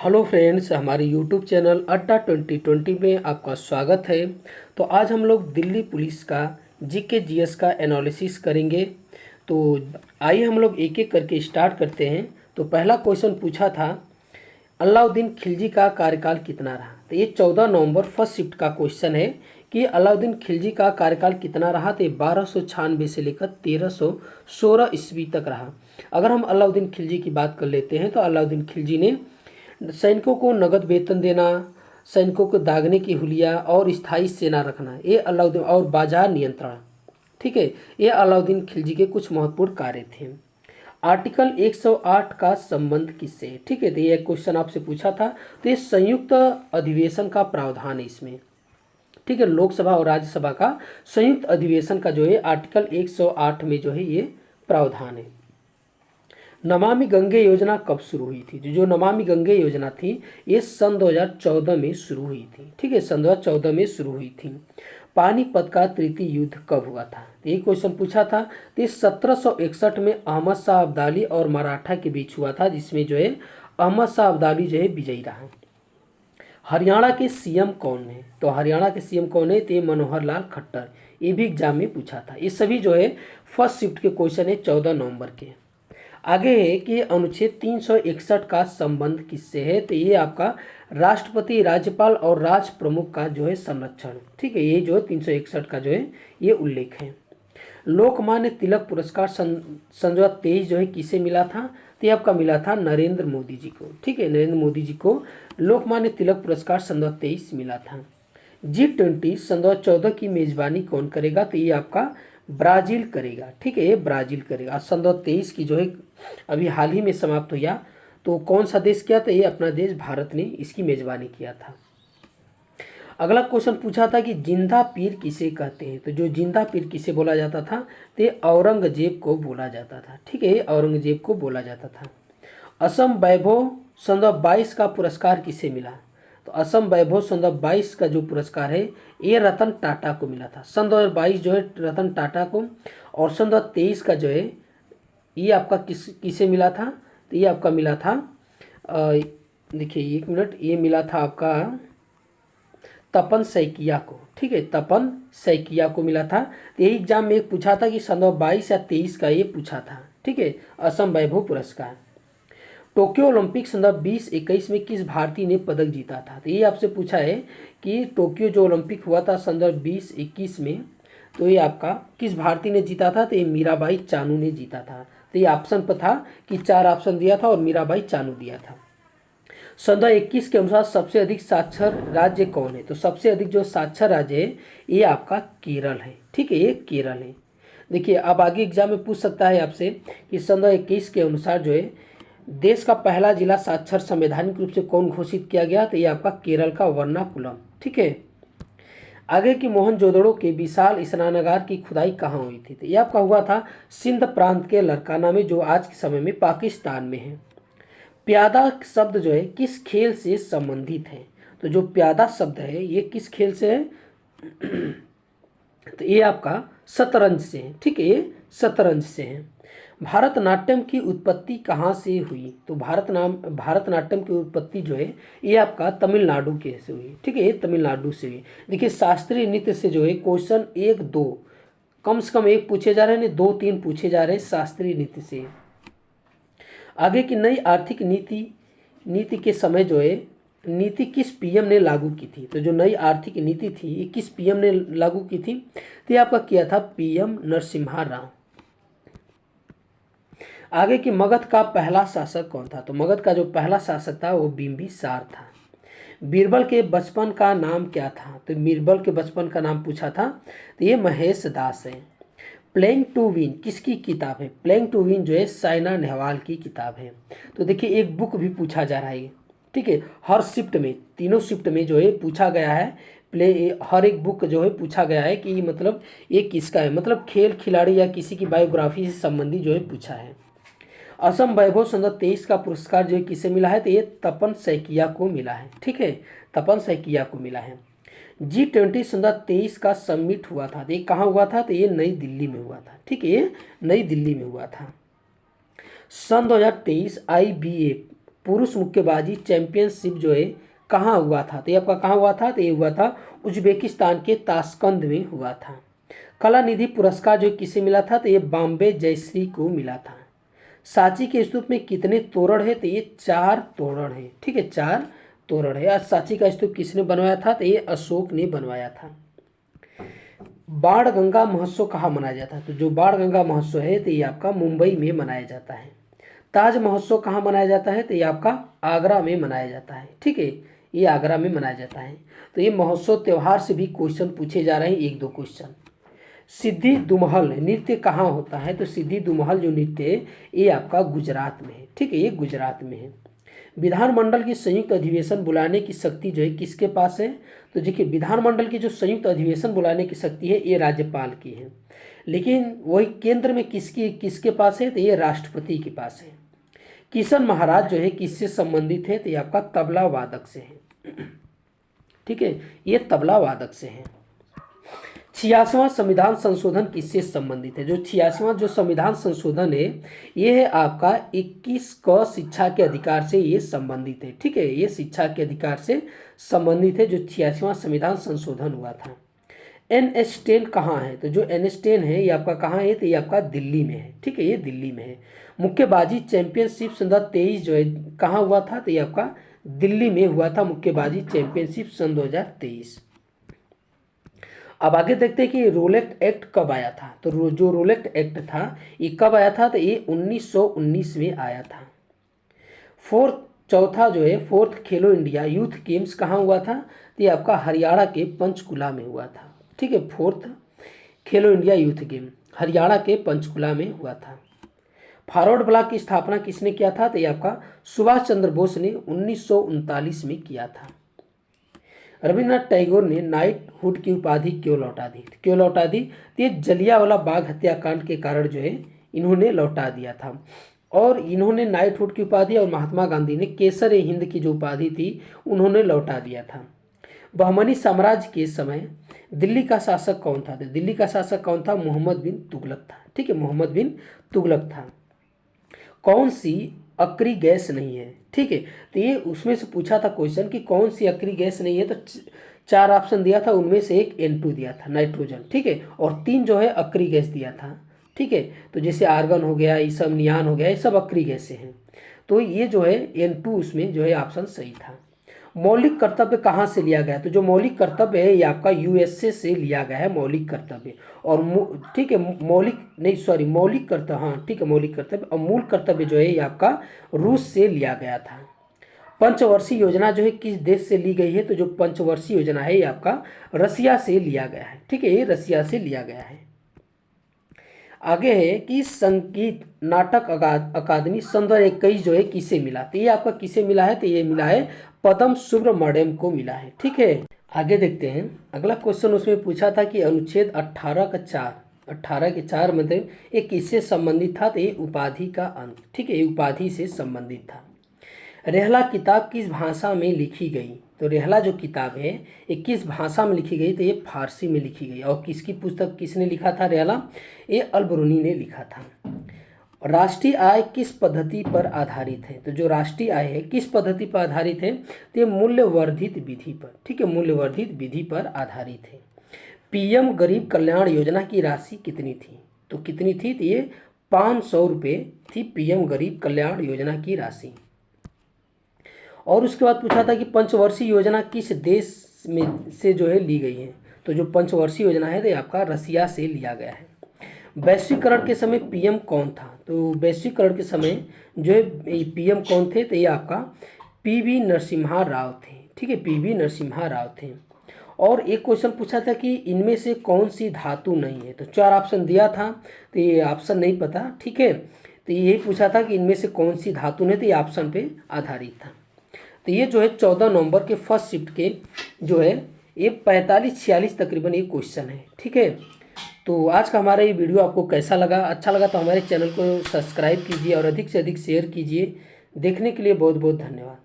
Hello friends, हमारे YouTube channel अड्डा 2020 में आपका स्वागत है। तो आज हम लोग दिल्ली पुलिस का जीके जीएस का एनालिसिस करेंगे। तो आइए हम लोग एक एक करके स्टार्ट करते हैं। तो पहला क्वेश्चन पूछा था, अलाउद्दीन खिलजी का कार्यकाल कितना रहा। तो ये 14 नवंबर फर्स्ट शिफ्ट का क्वेश्चन है कि अलाउद्दीन खिलजी का कार्यकाल कितना रहा। तो ये 1296 से लेकर 1316 ईस्वी तक रहा। अगर हम अलाउद्दीन खिलजी की बात कर लेते हैं तो अलाउद्दीन खिलजी ने सैनिकों को नगद वेतन देना, सैनिकों को दागने की हुलिया और स्थायी सेना रखना, ये अलाउद्दीन और बाजार नियंत्रण, ठीक है, ये अलाउद्दीन खिलजी के कुछ महत्वपूर्ण कार्य थे। आर्टिकल 108 का संबंध किससे है, ठीक है। तो ये क्वेश्चन आपसे पूछा था। तो ये संयुक्त अधिवेशन का प्रावधान है इसमें, ठीक है। लोकसभा और राज्यसभा का संयुक्त अधिवेशन का जो है आर्टिकल 108 में जो है ये प्रावधान है। नमामि गंगे योजना कब शुरू हुई थी। जो नमामि गंगे योजना थी ये सन 2014 में शुरू हुई थी, ठीक है, सन 2014 में शुरू हुई थी। पानीपत का तृतीय युद्ध कब हुआ था। तो ये क्वेश्चन पूछा था। तो ये 1761 में अहमद शाह अब्दाली और मराठा के बीच हुआ था, जिसमें जो है अहमद शाह अब्दाली जो है विजयी रहा। हरियाणा के सीएम कौन है। तो हरियाणा के सीएम कौन है। तो ये मनोहर लाल खट्टर। ये भी एग्जाम में पूछा था। ये सभी जो है फर्स्ट शिफ्ट के क्वेश्चन है 14 नवंबर के। आगे है कि अनुच्छेद 361 का संबंध किससे है। तो ये आपका राष्ट्रपति, राज्यपाल और राष्ट्र प्रमुख का जो है संरक्षण, ठीक है, ये जो है 361 का जो है ये उल्लेख है। लोकमान्य तिलक पुरस्कार सन 2023 जो है किसे मिला था। तो ये आपका मिला था नरेंद्र मोदी जी को, ठीक है, नरेंद्र मोदी जी को लोकमान्य तिलक पुरस्कार सन 2023 मिला था। G20 सन 2014 की मेजबानी कौन करेगा। तो ये आपका ब्राज़ील करेगा, ठीक है, ये ब्राज़ील करेगा। सन 2023 की जो है अभी हाल ही में समाप्त हुआ। तो कौन सा देश किया। तो ये अपना देश भारत ने इसकी मेजबानी किया था। अगला क्वेश्चन पूछा था कि जिंदा पीर किसे कहते हैं। तो जो जिंदा पीर किसे बोला जाता था। तो ये औरंगजेब को बोला जाता था, ठीक है, ये औरंगजेब को बोला जाता था। असम वैभव सन 2022 का पुरस्कार किसे मिला। तो असम वैभव सन 2022 का जो पुरस्कार है ये रतन टाटा को मिला था। सन 2022 जो है रतन टाटा को, और सन 2023 का जो है ये आपका किसे मिला था। तो ये आपका मिला था, देखिए एक मिनट, ये मिला था आपका तपन सैकिया को, ठीक है, तपन सैकिया को मिला था। तो यही एग्जाम में एक पूछा था कि सन 2022 या 23 का ये पूछा था, ठीक है, असम वैभव पुरस्कार। टोक्यो ओलंपिक सन 2021 में किस भारतीय ने पदक जीता था। तो ये आपसे पूछा है कि टोक्यो जो ओलंपिक हुआ था सन 2021 में, तो ये आपका किस भारतीय ने जीता था। तो ये मीराबाई चानू ने जीता था। तो ये ऑप्शन पर था कि 4 ऑप्शन दिया था और मीराबाई चानू दिया था। सन 2021 के अनुसार सबसे अधिक साक्षर राज्य कौन है। तो सबसे अधिक जो साक्षर राज्य है ये आपका केरल है, ठीक है, ये केरल है। देखिए अब आगे एग्जाम में पूछ सकता है आपसे कि सन 2021 के अनुसार जो है देश का पहला जिला साक्षर संवैधानिक रूप से कौन घोषित किया गया। तो ये आपका केरल का वर्नाकुलम, ठीक है। आगे की मोहनजोदड़ो के विशाल स्नानागार की खुदाई कहाँ हुई थी। तो ये आपका हुआ था सिंध प्रांत के लरकाना में, जो आज के समय में पाकिस्तान में है। प्यादा शब्द जो है किस खेल से संबंधित है। तो जो प्यादा शब्द है ये किस खेल से है। तो ये आपका शतरंज से है, ठीक है, ये शतरंज से है। भारतनाट्यम की उत्पत्ति कहाँ से हुई। तो भारतनाट्यम की उत्पत्ति जो है ये आपका तमिलनाडु के से हुई, ठीक है, ये तमिलनाडु से हुई। देखिए शास्त्रीय नृत्य से जो है क्वेश्चन 1-2 कम से कम एक पूछे जा रहे हैं, 2-3 पूछे जा रहे हैं शास्त्रीय नृत्य से। आगे की नई आर्थिक नीति के समय जो है नीति किस पीएम ने लागू की थी। तो जो नई आर्थिक नीति थी ये किस पीएम ने लागू की थी। तो ये आपका किया था पीएम नरसिम्हा राव। आगे की मगध का पहला शासक कौन था। तो मगध का जो पहला शासक था वो बिंबिसार था। बीरबल के बचपन का नाम क्या था। तो बीरबल के बचपन का नाम पूछा था। तो ये महेश दास है। प्लेइंग टू विन किसकी किताब है। प्लेइंग टू विन जो है साइना नेहवाल की किताब है। तो देखिए एक बुक भी पूछा जा रहा है, ठीक है, हर शिफ्ट में, तीनों शिफ्ट में जो है पूछा गया है। हर एक बुक जो है पूछा गया है कि मतलब ये किसका है, मतलब खेल खिलाड़ी या किसी की बायोग्राफी से संबंधित जो है पूछा है। असम वैभव सन 2023 का पुरस्कार जो है किसे मिला है। तो ये तपन सैकिया को मिला है, ठीक है, तपन सैकिया को मिला है। G20 सन 2023 का समिट हुआ था। तो ये कहाँ हुआ था। तो ये नई दिल्ली में हुआ था, ठीक है, ये नई दिल्ली में हुआ था। सन 2023 IBA पुरुष मुक्केबाजी चैंपियनशिप जो है कहाँ हुआ था? तो ये आपका कहाँ हुआ था? तो ये हुआ था उज्बेकिस्तान के ताशकंद में हुआ था। कला निधि पुरस्कार जो किसे मिला था? तो ये बॉम्बे जयश्री को मिला था। सांची के स्तूप में कितने तोरण है? तो ये 4 तोरण है। ठीक है, 4 तोरण है। आज सांची का स्तूप किसने बनवाया था? तो ये अशोक ने बनवाया था। बाण गंगा महोत्सव कहाँ मनाया जाता है? तो जो बाण गंगा महोत्सव है तो ये आपका मुंबई में मनाया जाता है। ताज महोत्सव कहाँ मनाया जाता है? तो ये आपका आगरा में मनाया जाता है। ठीक है, ये आगरा में मनाया जाता है। तो ये महोत्सव त्यौहार से भी क्वेश्चन पूछे जा रहे हैं, 1-2 क्वेश्चन। सिद्धि दुमहल नृत्य कहाँ होता है? तो सिद्धि दुमहल जो नृत्य है ये आपका गुजरात में है। ठीक है, ये गुजरात में है। विधानमंडल की संयुक्त अधिवेशन बुलाने की शक्ति जो है किसके पास है? तो देखिए, विधानमंडल की जो संयुक्त अधिवेशन बुलाने की शक्ति है ये राज्यपाल की है, लेकिन वही केंद्र में किसके पास है? तो ये राष्ट्रपति के पास है। किशन महाराज जो है किससे संबंधित है? तो ये आपका तबला वादक से है। ठीक है, ये तबला वादक से है। 86वां संविधान संशोधन किससे संबंधित है? जो 86वां जो संविधान संशोधन है ये है आपका 21 क शिक्षा के अधिकार से ये संबंधित है। ठीक है, ये शिक्षा के अधिकार से संबंधित है जो 86वां संविधान संशोधन हुआ था। NH10 कहाँ है? तो जो NH10 है ये आपका कहाँ है? तो ये आपका दिल्ली में है। ठीक है, ये दिल्ली में है। मुक्केबाजी चैंपियनशिप 2023 जो है कहाँ हुआ था? तो ये आपका दिल्ली में हुआ था, मुक्केबाजी चैंपियनशिप सन 2023। अब आगे देखते हैं कि रोलेट एक्ट कब आया था। तो जो रोलेट एक्ट था ये कब आया था? तो ये 1919 में आया था। चौथा जो है फोर्थ खेलो इंडिया यूथ गेम्स कहाँ हुआ था? तो ये आपका हरियाणा के पंचकुला में हुआ था। ठीक है, फोर्थ खेलो इंडिया यूथ गेम हरियाणा के पंचकुला में हुआ था। फॉरवर्ड ब्लॉक की स्थापना किसने किया था? तो ये आपका सुभाष चंद्र बोस ने 1939 में किया था। रविन्द्रनाथ टैगोर ने नाइटहुड की उपाधि क्यों लौटा दी? क्यों लौटा दी? तो ये जलियांवाला बाग हत्याकांड के कारण जो है इन्होंने लौटा दिया था। और इन्होंने नाइटहुड की उपाधि और महात्मा गांधी ने केसर ए हिंद की जो उपाधि थी उन्होंने लौटा दिया था। बहमनी साम्राज्य के समय दिल्ली का शासक कौन था? तो दिल्ली का शासक कौन था? मोहम्मद बिन तुगलक था। ठीक है, मोहम्मद बिन तुगलक था। कौन सी अक्री गैस नहीं है? ठीक है, तो ये उसमें से पूछा था क्वेश्चन कि कौन सी अक्री गैस नहीं है। तो 4 ऑप्शन दिया था, उनमें से एक N2 दिया था, नाइट्रोजन। ठीक है, और 3 जो है अक्री गैस दिया था। ठीक है, तो जैसे आर्गन हो गया, ये सब नियान हो गया, ये सब अक्री गैसें हैं। तो ये जो है N2 उसमें जो है ऑप्शन सही था। मौलिक कर्तव्य कहाँ से लिया गया? तो जो मौलिक कर्तव्य है ये आपका USA से लिया गया है, मौलिक कर्तव्य। और ठीक है, मौलिक कर्तव्य, हाँ ठीक है, मौलिक कर्तव्य। और मूल कर्तव्य जो है ये आपका रूस से लिया गया था। पंचवर्षीय योजना जो है किस देश से ली गई है? तो जो पंचवर्षीय योजना है ये आपका रसिया से लिया गया है। ठीक है, ये रसिया से लिया गया है। आगे है कि संगीत नाटक अकादमी सन 2021 जो है किसे मिला? तो ये आपका किसे मिला है? तो ये मिला है पद्म सुब्रमण्यम को मिला है। ठीक है, आगे देखते हैं। अगला क्वेश्चन उसमें पूछा था कि अनुच्छेद 18 के 4 मतलब ये किससे संबंधित था? तो ये उपाधि का अंक। ठीक है, ये उपाधि से संबंधित था। रेहला किताब किस भाषा में लिखी गई? तो रेहला जो किताब है ये किस भाषा में लिखी गई? तो ये फारसी में लिखी गई। और किसकी पुस्तक किसने लिखा था रेहला? ये अलबरूनी ने लिखा था। राष्ट्रीय आय किस पद्धति पर आधारित है? तो जो राष्ट्रीय आय है किस पद्धति पर आधारित है? तो ये मूल्यवर्धित विधि पर। ठीक है, मूल्यवर्धित विधि पर आधारित है। PM गरीब कल्याण योजना की राशि कितनी थी? तो कितनी थी? तो ये 500 रुपये थी PM गरीब कल्याण योजना की राशि। और उसके बाद पूछा था कि पंचवर्षीय योजना किस देश में से जो है ली गई है? तो जो पंचवर्षीय योजना है तो आपका रसिया से लिया गया है। वैश्वीकरण के समय PM कौन था? तो वैश्वीकरण के समय जो है PM कौन थे? तो ये आपका PV नरसिम्हा राव थे। ठीक है, PV नरसिम्हा राव थे। और एक क्वेश्चन पूछा था कि इनमें से कौन सी धातु नहीं है? तो 4 ऑप्शन दिया था, तो ये ऑप्शन नहीं पता। ठीक है, तो यही पूछा था कि इनमें से कौन सी धातु नहीं, तो ये ऑप्शन पे आधारित था। तो ये जो है 14 नवंबर के फर्स्ट शिफ्ट के जो है ये 45-46 तकरीबन ये क्वेश्चन है। ठीक है, तो आज का हमारा ये वीडियो आपको कैसा लगा? अच्छा लगा तो हमारे चैनल को सब्सक्राइब कीजिए और अधिक से अधिक शेयर कीजिए। देखने के लिए बहुत बहुत धन्यवाद।